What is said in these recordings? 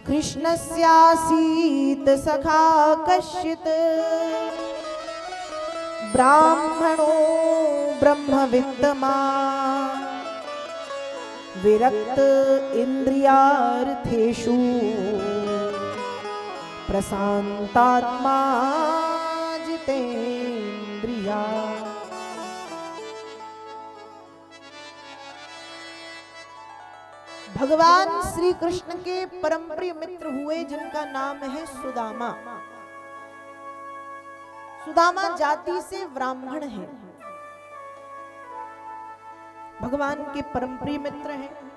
कृष्णस्यासीत सखा कश्चित् ब्राह्मणो ब्रह्मविद्तमान् विरक्त इंद्रियार्थेषु प्रशांतात्मा जितेन्द्रिया। भगवान श्री कृष्ण के परम प्रिय मित्र हुए जिनका नाम है सुदामा। सुदामा जाति से ब्राह्मण है, भगवान के परम प्रिय मित्र हैं।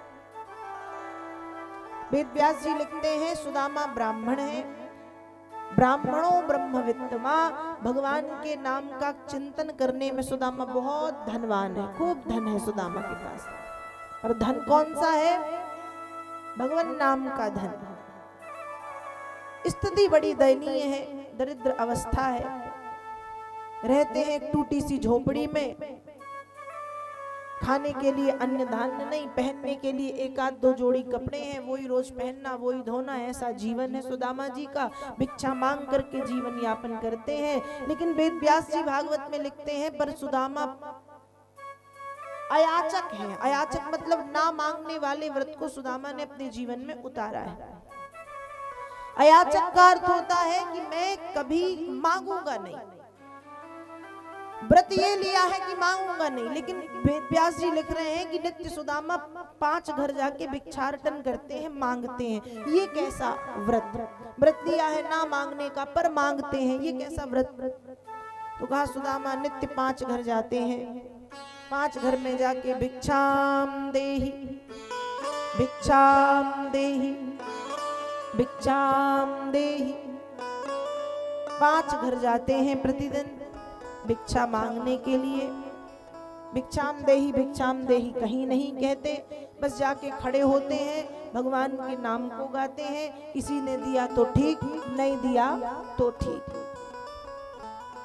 वेद व्यास जी लिखते हैं सुदामा ब्राह्मण है। ब्राह्मणों ब्रह्मवित्तमा, भगवान के नाम का चिंतन करने में सुदामा बहुत धनवान है, खूब धन है सुदामा के पास। और धन कौन सा है? भगवान नाम का धन। स्थिति बड़ी दयनीय है, दरिद्र अवस्था है। रहते हैं एक टूटी सी झोपड़ी में, खाने के लिए अन्न धान्य नहीं, पहनने के लिए एक आध दो जोड़ी कपड़े हैं, वही रोज पहनना वही धोना, ऐसा जीवन है सुदामा जी का। भिक्षा मांग करके जीवन यापन करते हैं। लेकिन वेद व्यास जी भागवत में लिखते हैं पर सुदामा अयाचक हैं। अयाचक मतलब ना मांगने वाले व्रत को सुदामा ने अपने जीवन में उतारा है। अयाचक का अर्थ होता है कि मैं कभी मांगूंगा नहीं, व्रत ये लिया है कि मांगूंगा नहीं। लेकिन वेद व्यास जी लिख रहे हैं कि नित्य सुदामा 5 घर जाके भिक्षाटन करते हैं, मांगते हैं। ये कैसा व्रत? व्रत लिया है ना मांगने का पर मांगते हैं, ये कैसा व्रत? तो कहा सुदामा नित्य 5 घर जाते हैं, 5 घर में जाके भिक्षाम देहि भिक्षाम देहि भिक्षाम देहि, 5 घर जाते हैं प्रतिदिन भिक्षा मांगने के लिए। भिक्षाम देही कहीं नहीं कहते, बस जाके खड़े होते हैं, भगवान के नाम को गाते हैं। किसी ने दिया तो ठीक, नहीं दिया तो ठीक।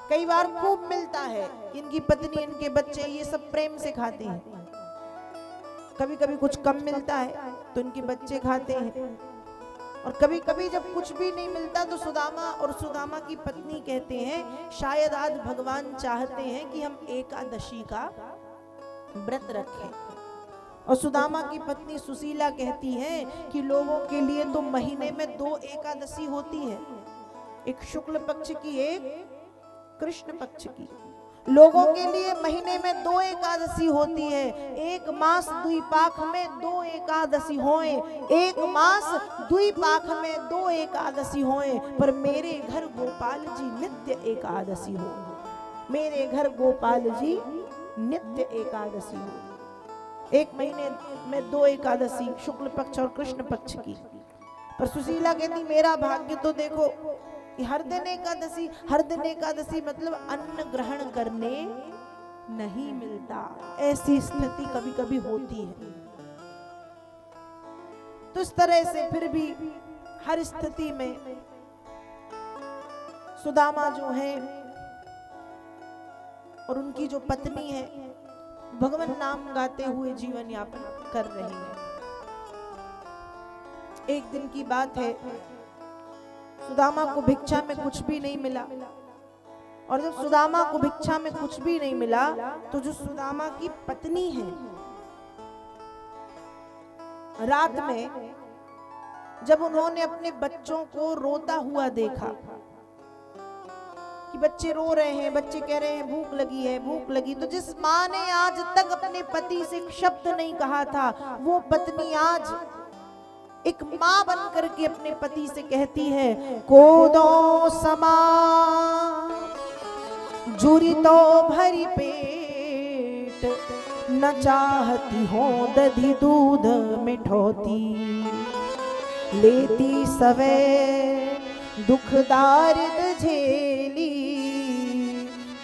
कई बार खूब मिलता है, इनकी पत्नी इनके बच्चे ये सब प्रेम से खाते हैं। कभी कभी कुछ कम मिलता है तो इनके बच्चे खाते हैं। और कभी कभी जब कुछ भी नहीं मिलता तो सुदामा और सुदामा की पत्नी कहते हैं शायद आज भगवान चाहते हैं कि हम एकादशी का व्रत रखें। और सुदामा की पत्नी सुशीला कहती है कि लोगों के लिए तो महीने में 2 एकादशी होती है, एक शुक्ल पक्ष की एक कृष्ण पक्ष की। लोगों के लिए महीने में 2 एकादशी होती है। एक मास द्विपाख में 2 एकादशी होए, एक मास द्विपाख में 2 एकादशी होए। पर मेरे घर गोपाल जी नित्य एकादशी हो, मेरे घर गोपाल जी नित्य एकादशी हो। एक महीने में 2 एकादशी, शुक्ल पक्ष और कृष्ण पक्ष की। पर सुशीला कहती मेरा भाग्य तो देखो हर दिन एकादशी, हर दिन एकादशी मतलब अन्न ग्रहण करने नहीं मिलता। ऐसी स्थिति कभी कभी होती है। तो इस तरह से फिर भी हर स्थिति में सुदामा जो है और उनकी जो पत्नी है भगवान नाम गाते हुए जीवन यापन कर रही है। एक दिन की बात है, सुदामा को भिक्षा में कुछ भी नहीं मिला। और जब सुदामा को भिक्षा में कुछ भी नहीं मिला तो जो सुदामा की पत्नी है, रात में जब उन्होंने अपने बच्चों को रोता हुआ देखा कि बच्चे रो रहे हैं, बच्चे कह रहे हैं भूख लगी है भूख लगी, तो जिस माँ ने आज तक अपने पति से एक शब्द नहीं कहा था, वो पत्नी आज एक माँ बन करके अपने पति से कहती है कोदो समा जुरी तो भरी पेट, न चाहती हो दधी दूध मिठौती, लेती सवे दुख दारिद झेली,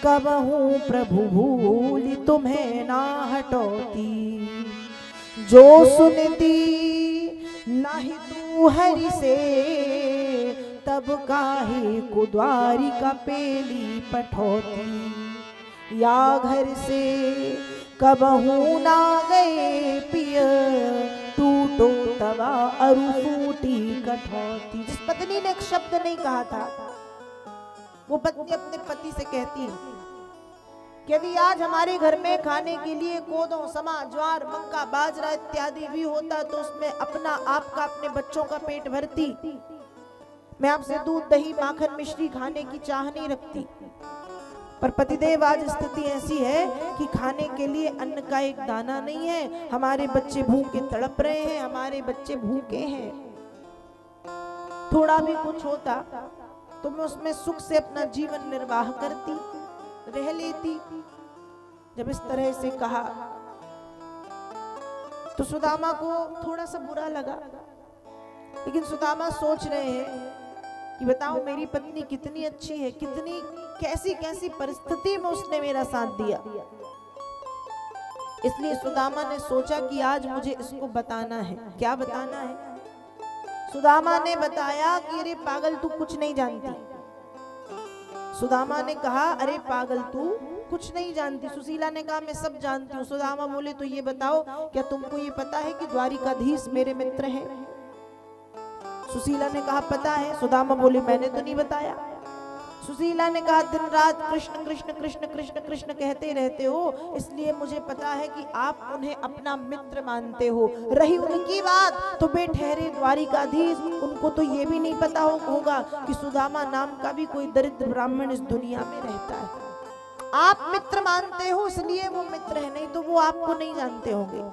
कबहू प्रभु भूली तुम्हें ना हटौती, जो सुनती नाही तू हरि से, तब काहे को द्वारिका पेली पठौती, या घर से कबहू ना गए पिय, टूटो तवा अरु फूट टूटी कठौती। जिस पत्नी ने एक शब्द नहीं कहा था, वो पत्नी अपने पति से कहती है कि यदि आज हमारे घर में खाने के लिए कोदो, समा, ज्वार, मक्का, बाजरा इत्यादि भी होता तो उसमें अपना, आपका, अपने बच्चों का पेट भरती। मैं आपसे दूध, दही, माखन, मिश्री खाने की चाह नहीं रखती, पर पतिदेव आज स्थिति ऐसी है कि खाने के लिए अन्न का एक दाना नहीं है। हमारे बच्चे भूखे तड़प रहे हैं, हमारे बच्चे भूखे हैं। थोड़ा भी कुछ होता तो मैं उसमें सुख से अपना जीवन निर्वाह करती, रह लेती। जब इस तरह से कहा तो सुदामा को थोड़ा सा बुरा लगा, लेकिन सुदामा सोच रहे हैं कि बताओ मेरी पत्नी कितनी अच्छी है, कितनी कैसी कैसी परिस्थिति में उसने मेरा साथ दिया। इसलिए सुदामा ने सोचा कि आज मुझे इसको बताना है। क्या बताना है? सुदामा ने बताया कि अरे पागल, तू कुछ नहीं जानती। सुदामा ने कहा अरे पागल, तू कुछ नहीं जानती। सुशीला ने कहा मैं सब जानती हूँ। सुदामा बोले तो ये बताओ, क्या तुमको ये पता है कि द्वारिकाधीश मेरे मित्र हैं? सुशीला ने कहा पता है। सुदामा बोले मैंने तो नहीं बताया। सुशीला ने कहा दिन रात कृष्ण कृष्ण कृष्ण कृष्ण कृष्ण कहते रहते हो, इसलिए मुझे पता है कि आप उन्हें अपना मित्र मानते हो। रही उनकी बात तो बेठहरे द्वारिकाधीश, उनको तो ये भी नहीं पता होगा कि सुदामा नाम का भी कोई दरिद्र ब्राह्मण इस दुनिया में रहता है। आप मित्र मानते हो इसलिए वो मित्र है, नहीं तो वो आपको नहीं जानते होंगे।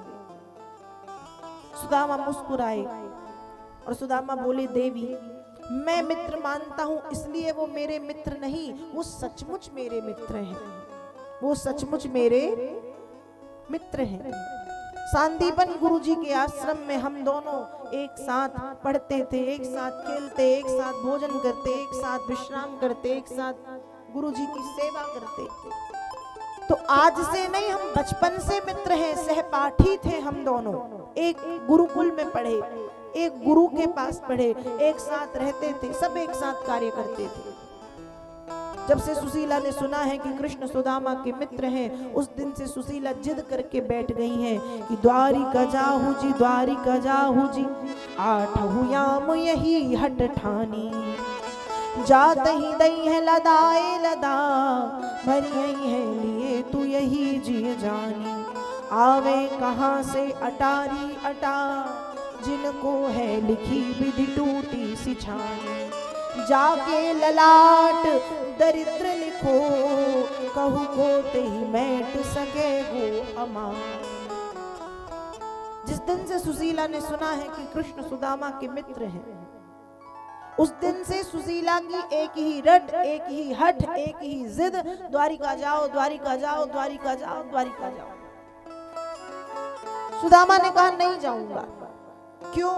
सुदामा मुस्कुराए और सुदामा बोले देवी, मैं मित्र मानता हूं इसलिए वो मेरे मित्र नहीं, वो सचमुच मेरे मित्र हैं, वो सचमुच मेरे मित्र हैं। सांदीपन गुरुजी के आश्रम में हम दोनों एक साथ पढ़ते थे, एक साथ खेलते, एक साथ भोजन करते, एक साथ विश्राम करते, एक साथ गुरुजी की सेवा करते। तो आज से नहीं, हम बचपन से मित्र हैं, सहपाठी थे हम दोनों, एक गुरुकुल में पढ़े, एक गुरु के पास पढ़े, एक साथ रहते थे, सब एक साथ कार्य करते थे। जब से सुशीला ने सुना है कि कृष्ण सुदामा के मित्र हैं, उस दिन से सुशीला जिद करके बैठ गई हैं कि द्वारिका जाहू जी, द्वारिका जाहू जी, आठहु याम यही हट ठानी, जात ही दई है लदाए लदा, भरी है लिए तू यही जी जानी, आवे कहाँ से अटारी अटा, जिनको है लिखी विधि टूटी सी छानी, जाके ललाट दरिद्र लिखो, कहू को ते ही मैट सके गो अमा। जिस दिन से सुशीला ने सुना है कि कृष्ण सुदामा के मित्र हैं, उस दिन से सुशीला की एक ही रट, एक ही हठ, एक ही जिद, द्वारिका जाओ, द्वारिका जाओ, द्वारिका जाओ, द्वारिका जाओ। सुदामा ने कहा नहीं जाऊंगा। क्यों?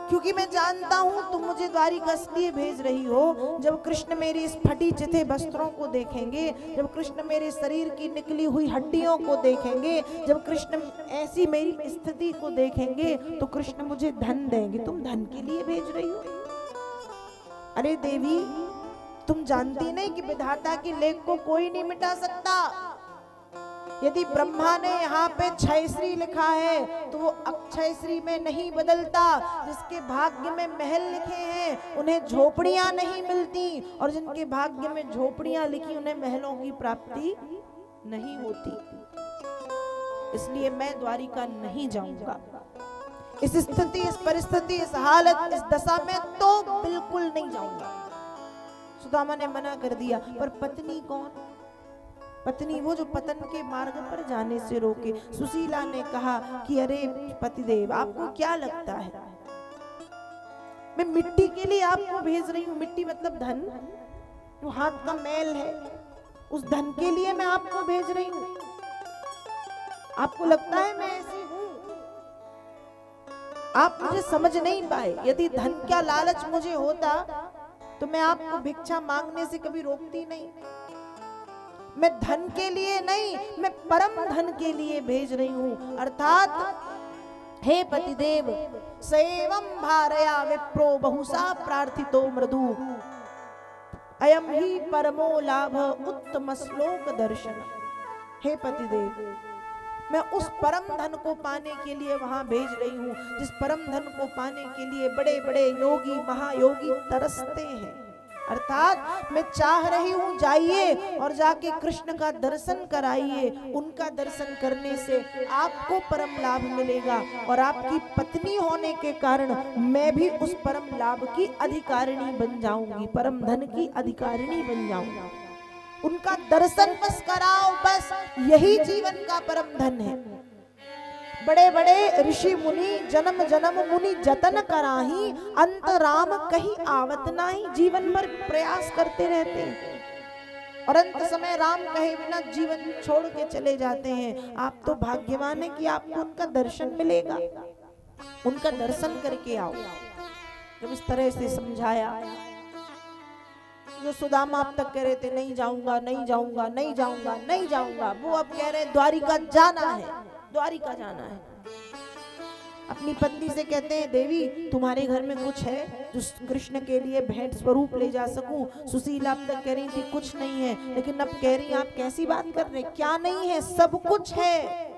क्योंकि मैं जानता हूं तुम मुझे द्वारिका इसलिए भेज रही हो, जब कृष्ण मेरे इस फटी चिथे वस्त्रों को देखेंगे, जब कृष्ण मेरे शरीर की निकली हुई हड्डियों को देखेंगे, जब कृष्ण ऐसी मेरी स्थिति को देखेंगे तो कृष्ण मुझे धन देंगे। तुम धन के लिए भेज रही हो? अरे देवी, तुम जानती नहीं कि विधाता के लेख को कोई नहीं मिटा सकता। यदि ब्रह्मा ने यहाँ पे क्षयश्री लिखा है तो वो अक्षयश्री में नहीं बदलता। जिसके भाग्य में महल लिखे हैं उन्हें झोपड़ियां नहीं मिलती, और जिनके भाग्य में झोपड़ियां लिखी उन्हें महलों की प्राप्ति नहीं होती। इसलिए मैं द्वारिका नहीं जाऊंगा। इस स्थिति, इस परिस्थिति, इस हालत, इस दशा में तो बिल्कुल नहीं जाऊंगा। सुदामा ने मना कर दिया। पर पत्नी कौन? पत्नी वो जो पतन के मार्ग पर जाने से रोके। सुशीला ने कहा कि अरे पतिदेव, आपको क्या लगता है मैं मिट्टी के लिए आपको भेज रही हूँ? मिट्टी मतलब धन, जो हाथ का मैल है, उस धन के लिए मैं आपको भेज रही हूँ? आपको लगता है मैं ऐसी हूँ? आप मुझे समझ नहीं पाए। यदि धन का लालच मुझे होता तो मैं आपको भिक्षा मांगने से कभी रोकती नहीं। मैं धन के लिए नहीं, मैं परम धन के लिए भेज रही हूं। अर्थात हे पतिदेव, सेवम भारया विप्रो बहुसा प्रार्थितो मृदु, अयम ही परमो लाभ उत्तम श्लोक दर्शन। हे पतिदेव, मैं उस परम धन को पाने के लिए वहां भेज रही हूं, जिस परम धन को पाने के लिए बड़े बड़े योगी महायोगी तरसते हैं। अर्थात मैं चाह रही हूं जाइए और जाके कृष्ण का दर्शन कराइए, उनका दर्शन करने से आपको परम लाभ मिलेगा और आपकी पत्नी होने के कारण मैं भी उस परम लाभ की अधिकारिणी बन जाऊंगी, परम धन की अधिकारिणी बन जाऊंगा। उनका दर्शन बस कराओ, बस यही जीवन का परम धन है। बड़े बड़े ऋषि मुनि जन्म जन्म मुनि जतन कराही, अंत राम कहीं आवत नाही। जीवन भर प्रयास करते रहते हैं और अंत समय राम कहे बिना जीवन छोड़ के चले जाते हैं। आप तो भाग्यवान है कि आपको उनका दर्शन मिलेगा, उनका दर्शन करके आओ। जब इस तरह से समझाया, जो सुदामा अब तक कह रहे थे नहीं जाऊंगा नहीं जाऊंगा नहीं जाऊंगा नहीं जाऊंगा, वो अब कह रहे द्वारिका जाना है, द्वारिका जाना है। अपनी पत्नी से कहते हैं देवी तुम्हारे घर में कुछ है जो कृष्ण के लिए भेंट स्वरूप ले जा सकूं। सुशीला अब तक कह रही थी कुछ नहीं है, लेकिन अब कह रही आप कैसी बात कर रहे, क्या नहीं है, सब कुछ है,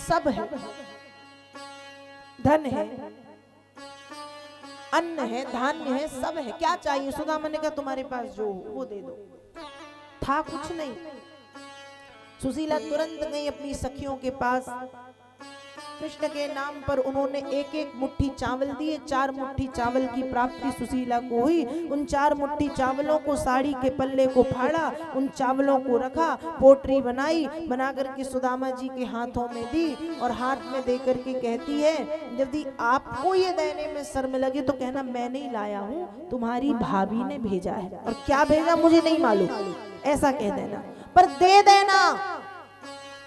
सब है, धन है, अन्न है, धान्य है, सब है, क्या चाहिए। सुदामा ने कहा तुम्हारे पास जो हो वो दे दो। था कुछ नहीं। सुशीला तुरंत गई अपनी सखियों के पास, कृष्ण के नाम पर उन्होंने एक एक मुट्ठी चावल दिए। 4 मुट्ठी चावल की प्राप्ति सुशीला को हुई। उन 4 मुट्ठी चावलों को साड़ी के पल्ले को फाड़ा, उन चावलों को रखा, पोटरी बनाई, बना करके सुदामा जी के हाथों में दी और हाथ में दे करके कहती है यदि आपको ये देने में शर्म लगे तो कहना मैं नहीं लाया हूँ, तुम्हारी भाभी ने भेजा है, और क्या भेजा मुझे नहीं मालूम, ऐसा कह देना, पर दे देना,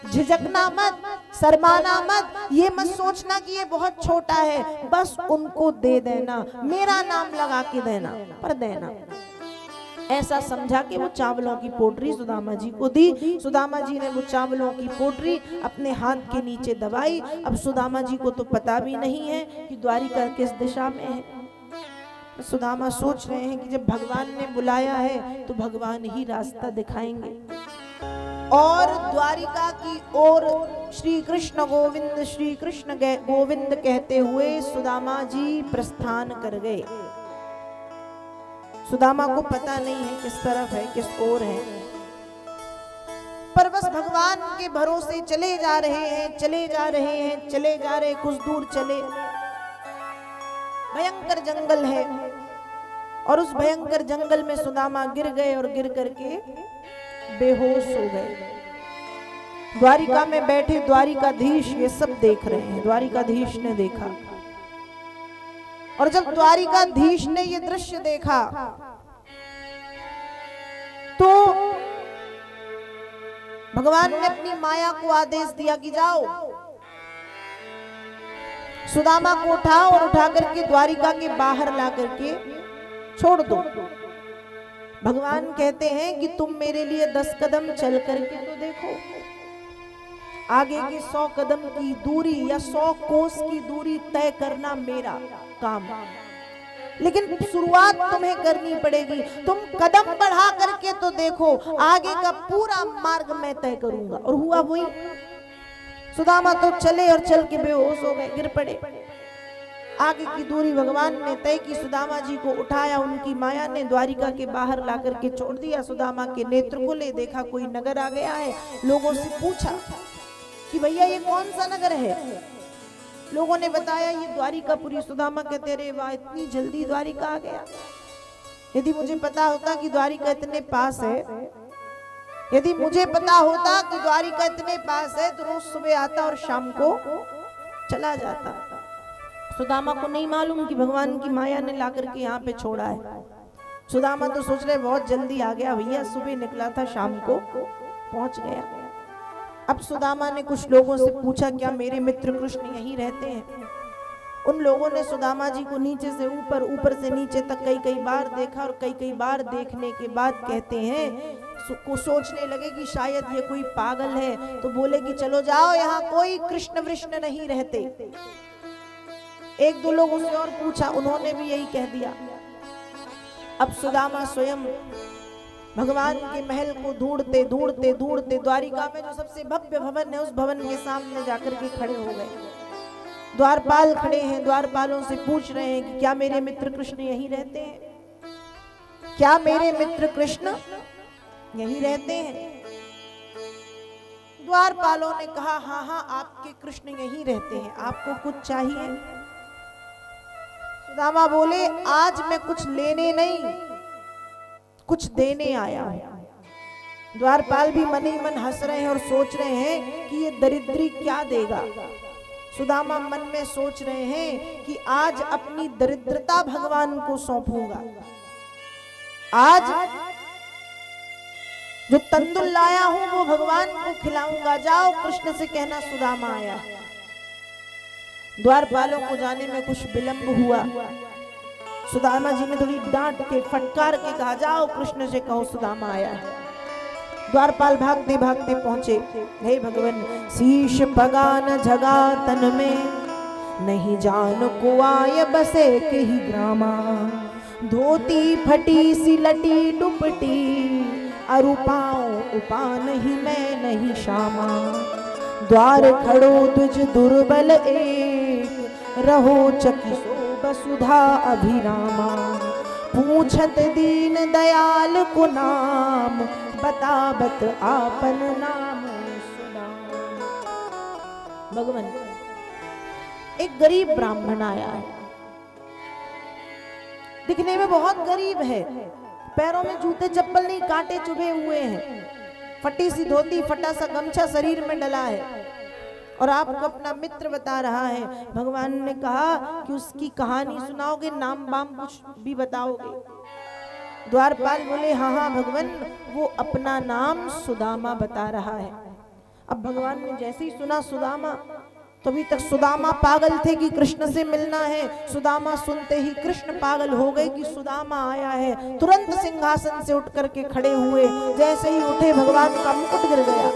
झिझकना मत, शर्माना मत, ये मत सोचना कि ये बहुत छोटा है, बस उनको दे देना, मेरा नाम लगा के देना, पर देना। ऐसा समझा के वो चावलों की पोटरी सुदामा जी को दी। सुदामा जी ने वो चावलों की पोटरी अपने हाथ के नीचे दबाई। अब सुदामा जी को तो पता भी नहीं है कि द्वारिका किस दिशा में है। सुदामा सोच रहे हैं कि जब भगवान ने बुलाया है तो भगवान ही रास्ता दिखाएंगे। और द्वारिका की ओर श्री कृष्ण गोविंद कहते हुए सुदामा जी प्रस्थान कर गए। सुदामा को पता नहीं है किस तरफ है, किस ओर है, पर बस भगवान के भरोसे चले जा रहे हैं, चले जा रहे हैं, चले जा रहे। कुछ दूर चले, भयंकर जंगल है और उस भयंकर जंगल में सुदामा गिर गए और गिर करके बेहोश हो गए। द्वारिका में बैठे द्वारिकाधीश ये सब देख रहे हैं। द्वारिकाधीश ने देखा, और जब द्वारिकाधीश ने ये दृश्य देखा तो भगवान ने अपनी माया को आदेश दिया कि जाओ सुदामा को उठाओ और उठा करके द्वारिका के बाहर ला करके छोड़ दो। भगवान कहते हैं कि तुम मेरे लिए 10 कदम चल करके तो देखो, आगे की 100 कदम की दूरी या 100 कोस की दूरी तय करना मेरा काम, लेकिन शुरुआत तुम्हें करनी पड़ेगी। तुम कदम बढ़ा करके तो देखो, आगे का पूरा मार्ग मैं तय करूंगा। और हुआ वही। सुदामा तो चले और चल के बेहोश हो गए, गिर पड़े। आगे की दूरी भगवान ने तय की, सुदामा जी को उठाया, उनकी माया ने द्वारिका के बाहर ला करके छोड़ दिया। सुदामा के नेत्र को ले देखा कोई नगर आ गया है। लोगों से पूछा कि भैया ये कौन सा नगर है। लोगों ने बताया ये द्वारिकापुरी। सुदामा कहते रे वाह, इतनी जल्दी द्वारिका आ गया। यदि मुझे पता होता कि द्वारिका इतने पास है, यदि मुझे पता होता कि द्वारिका इतने पास है तो रोज सुबह आता और शाम को चला जाता। सुदामा को नहीं मालूम कि भगवान की माया ने ला करके यहाँ पे छोड़ा है। सुदामा तो सोच रहे बहुत जल्दी आ गया भैया, सुबह निकला था शाम को पहुंच गया। अब सुदामा ने कुछ लोगों से पूछा क्या मेरे मित्र कृष्ण यहीं रहते हैं। उन लोगों ने सुदामा जी को नीचे से ऊपर, ऊपर से नीचे तक कई कई बार देखा, और कई कई बार देखने के बाद कहते हैं को सोचने लगे कि शायद ये कोई पागल है, तो बोले कि चलो जाओ, यहाँ कोई कृष्ण वृष्ण नहीं रहते। 1-2 लोगों से और पूछा, उन्होंने भी यही कह दिया। अब सुदामा स्वयं भगवान के महल को ढूंढते ढूंढते ढूंढते द्वारिका में जो सबसे भव्य भवन है उस भवन के सामने जाकर के खड़े हो गए। द्वारपाल खड़े हैं, द्वारपालों से पूछ रहे हैं कि क्या मेरे मित्र कृष्ण यहीं रहते हैं? क्या मेरे मित्र कृष्ण यहीं रहते हैं? द्वारपालों ने कहा हाँ हाँ आपके कृष्ण यहीं रहते हैं, आपको कुछ चाहिए? सुदामा बोले आज मैं कुछ लेने नहीं कुछ देने आया हूं। द्वारपाल भी मन ही मन हंस रहे हैं और सोच रहे हैं कि ये दरिद्री क्या देगा। सुदामा मन में सोच रहे हैं कि आज अपनी दरिद्रता भगवान को सौंपूंगा, आज जो तंदुल लाया हूं वो भगवान को खिलाऊंगा। जाओ कृष्ण से कहना सुदामा आया। द्वारपालों को जाने में कुछ विलंब हुआ। सुदामा जी ने थोड़ी डांट के फटकार के कहा जाओ कृष्ण से कहो सुदामा आया है। द्वारपाल भागते भागते पहुंचे। हे भगवान शीश पगान जगा तन में नहीं जान को आय बसे के ही ग्रामा धोती फटी सी लटी दुपटी अरुपाओ उपा नहीं मैं नहीं श्यामा द्वार खड़ो तुझ दुर्बल एक रहो चकिसो वसुधा अभिरामा पूछत दीन दयाल को नाम बतावत आपन नाम सुदाम। भगवान एक गरीब ब्राह्मण आया है, दिखने में बहुत गरीब है, पैरों में जूते चप्पल नहीं कांटे चुभे हुए हैं, फटी सी धोती फटा सा गमछा शरीर में डला है और आपको अपना मित्र बता रहा है। भगवान ने कहा कि उसकी कहानी सुनाओगे, नाम बाम कुछ भी बताओगे? द्वारपाल बोले हाँ हाँ भगवान वो अपना नाम सुदामा बता रहा है। अब भगवान ने जैसे ही सुना सुदामा, तो अभी तक सुदामा पागल थे कि कृष्ण से मिलना है। सुदामा सुनते ही कृष्ण पागल हो गए कि सुदामा आया है। तुरंत सिंहासन से उठ करके खड़े हुए, जैसे ही उठे भगवान का मुकुट गिर गया,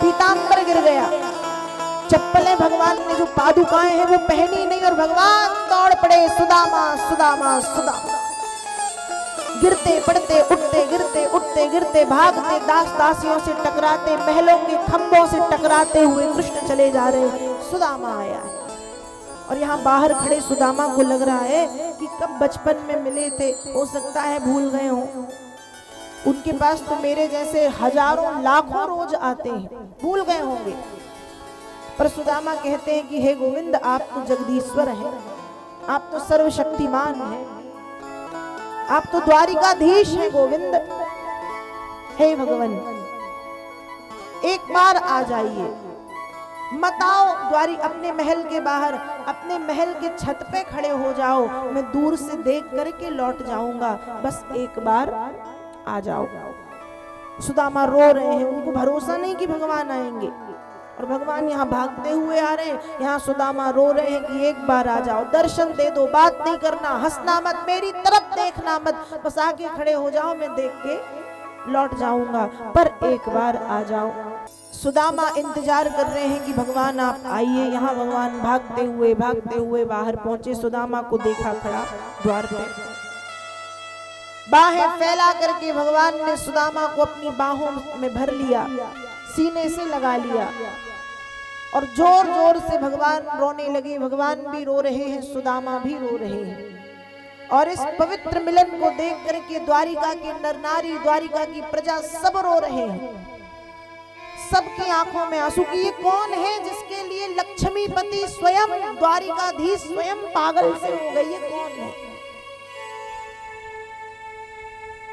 पीतांबर गिर गया, चप्पलें भगवान ने जो पादुकाएं हैं वो पहनी नहीं और भगवान दौड़ पड़े सुदामा सुदामा सुदामा। गिरते पड़ते उठते गिरते उठते गिरते भागते दास दासियों से टकराते महलों के खंभों से टकराते हुए कृष्ण चले जा रहे। सुदामा आया है और यहाँ बाहर खड़े सुदामा को लग रहा है कि कब बचपन में मिले थे, हो सकता है भूल गए हों। उनके पास तो मेरे जैसे हजारों लाखों रोज आते हैं, भूल गए होंगे। पर सुदामा कहते हैं कि हे गोविंद आप तो जगदीश्वर हैं, आप तो सर्वशक्तिमान हैं, आप तो द्वारिकाधीश हैं गोविंद। हे भगवान एक बार आ जाइए, मत आओ द्वारी अपने महल के बाहर, अपने महल के छत पे खड़े हो जाओ, मैं दूर से देख करके लौट जाऊंगा, बस एक बार आ जाओ। सुदामा रो रहे हैं, उनको भरोसा नहीं कि भगवान आएंगे और भगवान यहाँ भागते हुए आ रहे हैं। यहाँ सुदामा रो रहे हैं कि एक बार आ जाओ, दर्शन दे दो, बात नहीं करना, हंसना मत, मेरी तरफ देखना मत, बस आके खड़े हो जाओ, मैं देख के लौट जाऊंगा, पर एक बार आ जाओ। सुदामा इंतजार कर रहे हैं कि भगवान आप आइए। यहाँ भगवान भागते हुए बाहर पहुंचे। सुदामा को देखा खड़ा द्वार पे, बाहें फैला करके भगवान ने सुदामा को अपनी बाहों में भर लिया, सीने से लगा लिया और जोर जोर से भगवान रोने लगे। भगवान भी रो रहे हैं, सुदामा भी रो रहे हैं और इस पवित्र मिलन को देख करके द्वारिका के नर नारी, द्वारिका की प्रजा सब रो रहे हैं। सबकी आंखों में आंसू कि ये कौन है जिसके लिए लक्ष्मीपति स्वयं, द्वारिकाधीश स्वयं पागल से हो गई, ये कौन है?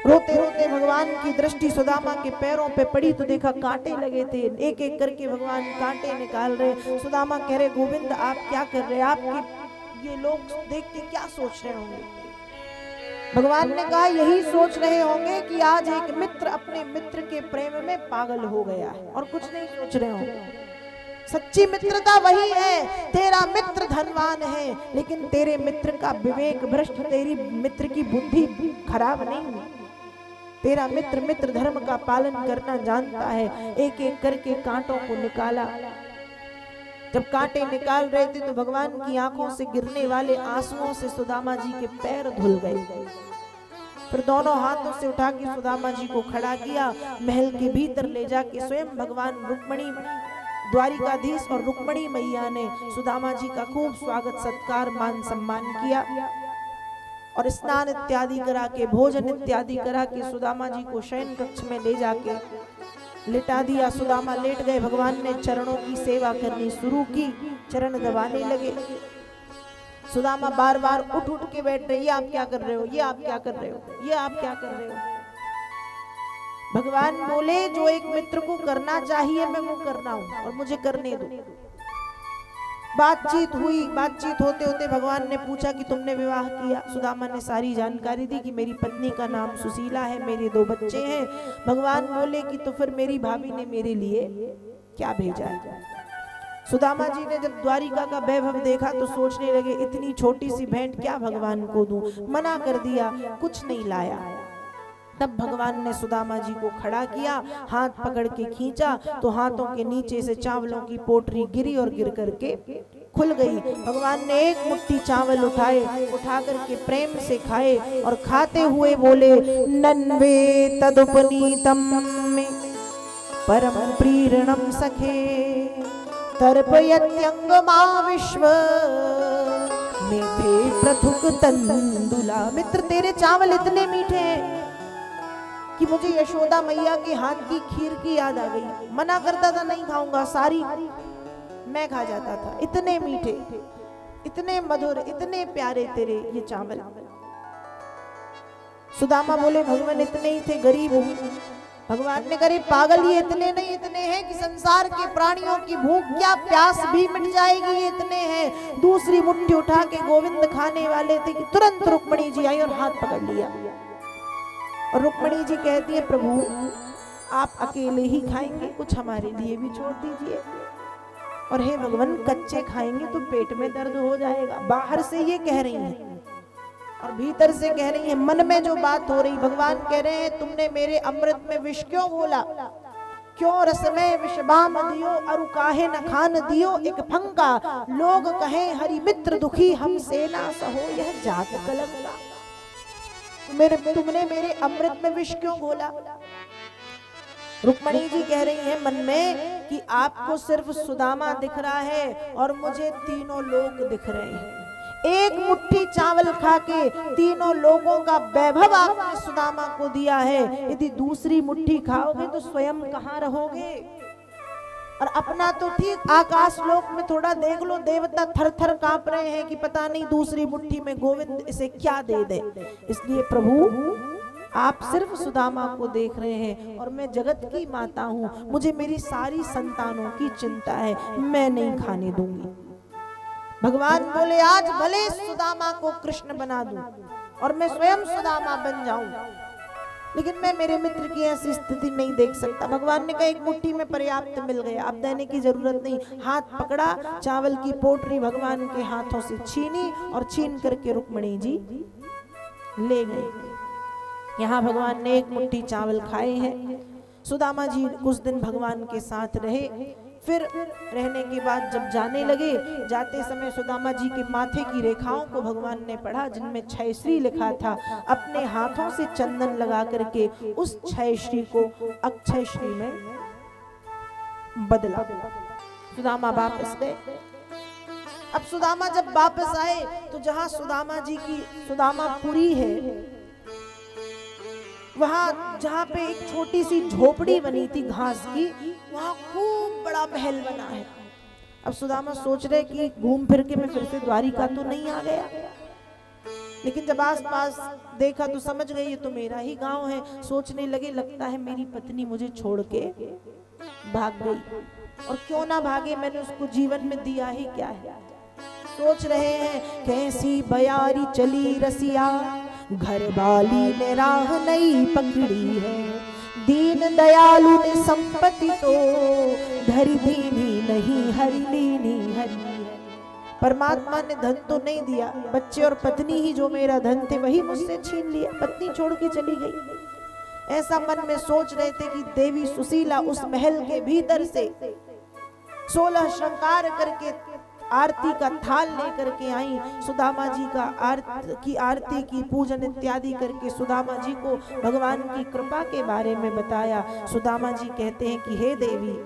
रोते रोते भगवान की दृष्टि सुदामा के पैरों पे पड़ी तो देखा कांटे लगे थे, एक एक करके भगवान कांटे निकाल रहे। सुदामा कह रहे गोविंद आप क्या कर रहे हैं, आपके ये लोग देख के क्या सोच रहे होंगे? भगवान ने कहा यही सोच रहे होंगे कि आज एक मित्र अपने मित्र के प्रेम में पागल हो गया है, और कुछ नहीं सोच रहे होंगे। सच्ची मित्रता वही है, तेरा मित्र धनवान है लेकिन तेरे मित्र का विवेक भ्रष्ट, तेरी मित्र की बुद्धि खराब नहीं है, तेरा मित्र मित्र धर्म का पालन करना जानता है। एक एक करके कांटों को निकाला। जब कांटे निकाल रहे थे तो भगवान की आंखों से गिरने वाले आंसुओं से सुदामा जी के पैर धुल गए। फिर दोनों हाथों से उठा के सुदामा जी को खड़ा किया, महल के भीतर ले जाके स्वयं भगवान रुक्मणी, द्वारिकाधीश और रुक्मणी मैया ने सुदामा जी का खूब स्वागत सत्कार मान सम्मान किया और स्नान इत्यादि करा के, भोजन इत्यादि करा के सुदामा जी को शयन कक्ष में ले जाके लिटा दिया। सुदामा लेट गए, भगवान ने चरणों की सेवा करनी शुरू की, चरण दबाने लगे। सुदामा बार बार उठ उठ के बैठ रहे, ये आप क्या कर रहे हो, ये आप क्या कर रहे हो, ये आप क्या कर रहे हो। भगवान बोले जो एक मित्र को करना चाहिए मैं वो कर रहा हूं और मुझे करने दो। बातचीत हुई, बातचीत होते होते भगवान ने पूछा कि तुमने विवाह किया। सुदामा ने सारी जानकारी दी कि मेरी पत्नी का नाम सुशीला है, मेरे 2 बच्चे हैं। भगवान बोले कि तो फिर मेरी भाभी ने मेरे लिए क्या भेजा है। सुदामा जी ने जब द्वारिका का वैभव देखा तो सोचने लगे इतनी छोटी सी भेंट क्या भगवान को दूं, मना कर दिया, कुछ नहीं लाया। तब भगवान ने सुदामा जी को खड़ा किया, हाथ पकड़ के खींचा तो हाथों के नीचे से चावलों की पोटरी गिरी और गिर करके खुल गई। भगवान ने एक मुट्ठी चावल उठाए, उठा करके प्रेम से खाए और खाते हुए बोले नन्वे तदुपनीतम में परम प्रीरणम सखे तर्पयत्यंगमा विश्व मीठे प्रथुक तंदुला। मित्र तेरे चावल इतने मीठे हैं कि मुझे यशोदा मैया के हाथ की खीर की याद आ गई। मना करता था नहीं खाऊंगा, सारी मैं खा जाता था। इतने मीठे, इतने मधुर, इतने प्यारे तेरे ये चावल। सुदामा बोले भगवान इतने ही थे, गरीब हूं। भगवान ने करे पागल, ये इतने नहीं, इतने हैं कि संसार के प्राणियों की भूख क्या प्यास भी मिट जाएगी, ये इतने हैं। दूसरी मुट्ठी उठा के गोविंद खाने वाले थे कि तुरंत रुक्मणी जी आई और हाथ पकड़ लिया। और रुक्मणी जी कहती है प्रभु आप अकेले ही खाएंगे, कुछ हमारे लिए भी छोड़ दीजिए। और हे भगवान कच्चे खाएंगे तो पेट में दर्द हो जाएगा। बाहर से ये कह रही हैं और भीतर से कह रही है, मन में जो बात हो रही। भगवान कह रहे हैं तुमने मेरे अमृत में विष क्यों घोला, क्यों रसमय विषबाम दियो अरु काहे न खान दियो एक फंका। लोग कहें हरि मित्र दुखी हमसे ना सहो यह जात कलंक का। तुमने मेरे अमृत में विष क्यों घोला। रुक्मणी जी कह रही है मन में कि आपको सिर्फ सुदामा दिख रहा है और मुझे तीनों लोग दिख रहे हैं। एक मुट्ठी चावल खा के तीनों लोगों का वैभव आपने सुदामा को दिया है, यदि दूसरी मुट्ठी खाओगे तो स्वयं कहाँ रहोगे। और अपना तो ठीक आकाश लोक में थोड़ा देख लो, देवता थर थर कांप रहे हैं कि पता नहीं दूसरी मुट्ठी में गोविंद इसे क्या दे दे। इसलिए प्रभु आप सिर्फ सुदामा को देख रहे हैं और मैं जगत की माता हूँ, मुझे मेरी सारी संतानों की चिंता है, मैं नहीं खाने दूंगी। भगवान बोले आज भले सुदामा को कृष्ण बना दूं और मैं स्वयं सुदामा बन जाऊं, लेकिन मैं मेरे मित्र की ऐसी स्थिति नहीं देख सकता। भगवान ने कहा एक मुट्ठी में पर्याप्त मिल गया, अब देने की जरूरत नहीं। हाथ पकड़ा, चावल की पोटरी भगवान के हाथों से छीनी और छीन करके रुक्मणी जी ले गए। यहाँ भगवान ने एक मुट्ठी चावल खाए हैं। सुदामा जी कुछ दिन भगवान के साथ रहे, फिर रहने के बाद जब जाने लगे, जाते समय सुदामा जी के माथे की रेखाओं को भगवान ने पढ़ा जिनमें क्षयश्री लिखा था। अपने हाथों से चंदन लगा करके उस क्षयश्री को अक्षयश्री में बदला। सुदामा वापस गए। अब सुदामा जब वापस आए तो जहां सुदामा जी की सुदामापुरी है, वहां जहां पे एक छोटी सी झोपड़ी बनी थी घास की, वहां खूब बड़ा महल बना है। अब सुदामा सोच रहे कि घूम फिर के मैं फिर से द्वारिका तो नहीं आ गया, लेकिन जब आस पास देखा तो समझ गए ये तो मेरा ही गांव है। सोचने लगे लगता है मेरी पत्नी मुझे छोड़ के भाग गई, और क्यों ना भागे, मैंने उसको जीवन में दिया ही क्या है। सोच रहे हैं कैसी बयारी चली रसिया, घर वाली ने राह नहीं पकड़ी है, दीन दयालु ने संपत्ति तो धरी दीनी नहीं हरी लीनी हरी है। परमात्मा ने धन तो नहीं दिया, बच्चे और पत्नी ही जो मेरा धन थे वही मुझसे छीन लिया, पत्नी छोड़ के चली गई। ऐसा मन में सोच रहे थे कि देवी सुशीला उस महल के भीतर से 16 श्रृंगार करके आरती का थाल लेकर के आई। सुदामा जी का आरती की पूजन इत्यादि करके सुदामा जी को भगवान की कृपा के बारे में बताया। सुदामा जी कहते हैं कि हे देवी,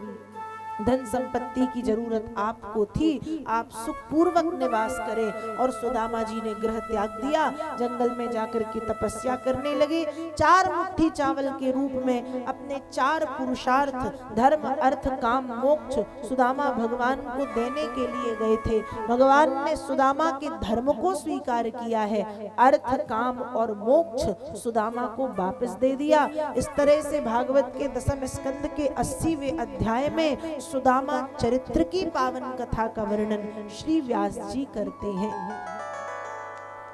धन संपत्ति की जरूरत आपको थी, आप सुखपूर्वक निवास करें। और सुदामा जी ने गृह त्याग दिया, जंगल में जाकर के तपस्या करने लगे। 4 मुट्ठी चावल के रूप में अपने 4 पुरुषार्थ धर्म अर्थ काम मोक्ष सुदामा भगवान को देने के लिए गए थे। भगवान ने सुदामा के धर्म को स्वीकार किया है, अर्थ काम और मोक्ष सुदामा को वापस दे दिया। इस तरह से भागवत के 10वें स्कंद के 80वें अध्याय में सुदामा चरित्र की पावन कथा का वर्णन श्री व्यास जी करते हैं।